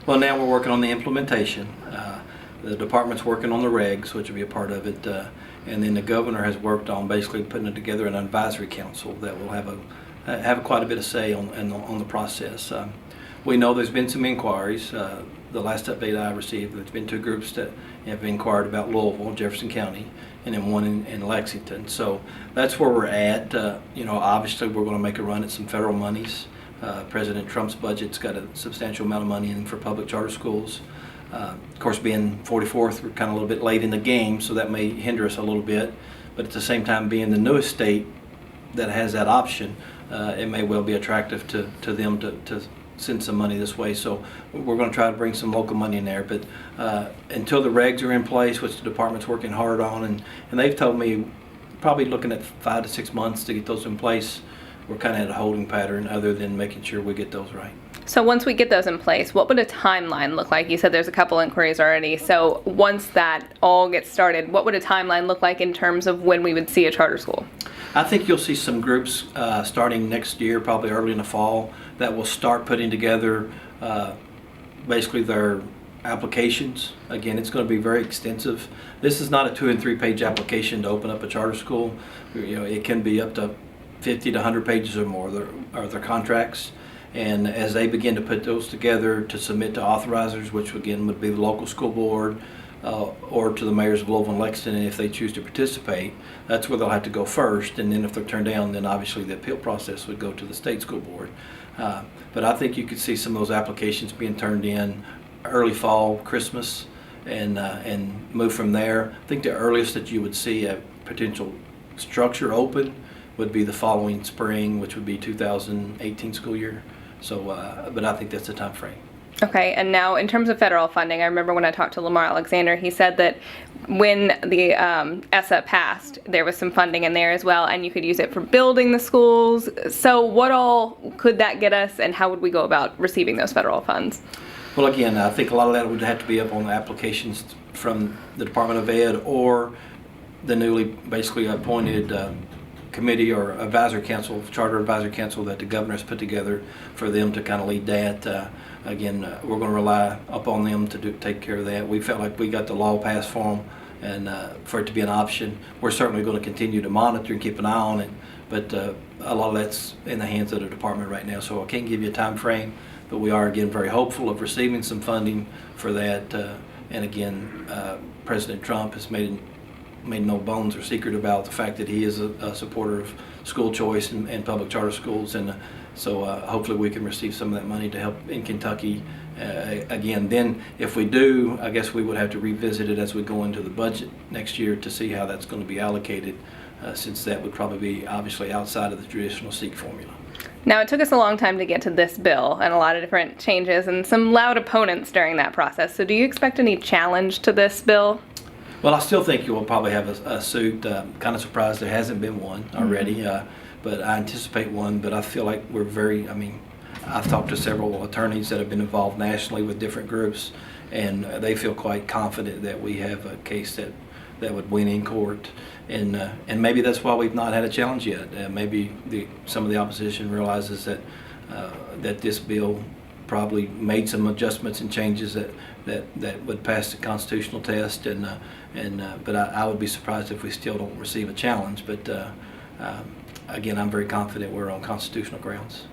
Well, now we're working on the implementation. The department's working on the regs, which will be a part of it, and then the governor has worked on basically putting together an advisory council that will have quite a bit of say on the process. We know there's been some inquiries. The last update I received, there's been 2 groups that have inquired about Louisville, Jefferson County, and then one in Lexington. So that's where we're at. Obviously we're going to make a run at some federal monies. President Trump's budget's got a substantial amount of money in for public charter schools. Of course, being 44th, we're kind of a little bit late in the game, so that may hinder us a little bit. But at the same time, being the newest state that has that option, it may well be attractive to them to send some money this way. So we're going to try to bring some local money in there. But until the regs are in place, which the department's working hard on, and they've told me probably looking at 5 to 6 months to get those in place, we're kind of at a holding pattern other than making sure we get those right. So once we get those in place, what would a timeline look like? You said there's a couple inquiries already. So once that all gets started, what would a timeline look like in terms of when we would see a charter school? I think you'll see some groups starting next year, probably early in the fall, that will start putting together basically their applications. Again, it's going to be very extensive. This is not a 2 and 3 page application to open up a charter school. It can be up to 50 to 100 pages or more, their contracts. And as they begin to put those together to submit to authorizers, which again would be the local school board or to the mayors of Louisville and Lexington, and if they choose to participate, that's where they'll have to go first. And then if they're turned down, then obviously the appeal process would go to the state school board. But I think you could see some of those applications being turned in early fall, Christmas, and move from there. I think the earliest that you would see a potential structure open would be the following spring, which would be 2018 school year. So, but I think that's the time frame. Okay, and now in terms of federal funding, I remember when I talked to Lamar Alexander, he said that when the ESSA passed, there was some funding in there as well, and you could use it for building the schools. So what all could that get us, and how would we go about receiving those federal funds? Well, again, I think a lot of that would have to be up on the applications from the Department of Ed or the newly basically appointed committee or advisory council, charter advisory council that the governor has put together for them to kind of lead that. Again, we're going to rely upon them to take care of that. We felt like we got the law passed for them, and for it to be an option. We're certainly going to continue to monitor and keep an eye on it, but a lot of that's in the hands of the department right now, so I can't give you a time frame, but we are again very hopeful of receiving some funding for that. And again, President Trump has made no bones or secret about the fact that he is a supporter of school choice and public charter schools, and so hopefully we can receive some of that money to help in Kentucky. Again, then if we do, I guess we would have to revisit it as we go into the budget next year to see how that's going to be allocated, since that would probably be obviously outside of the traditional SEEK formula. Now, it took us a long time to get to this bill and a lot of different changes and some loud opponents during that process. So do you expect any challenge to this bill? Well, I still think you will probably have a suit. Kind of surprised there hasn't been one already, but I anticipate one. But I feel like I've talked to several attorneys that have been involved nationally with different groups, and they feel quite confident that we have a case that would win in court. And maybe that's why we've not had a challenge yet. Maybe some of the opposition realizes that this bill probably made some adjustments and changes that would pass the constitutional test, but I would be surprised if we still don't receive a challenge. But again, I'm very confident we're on constitutional grounds.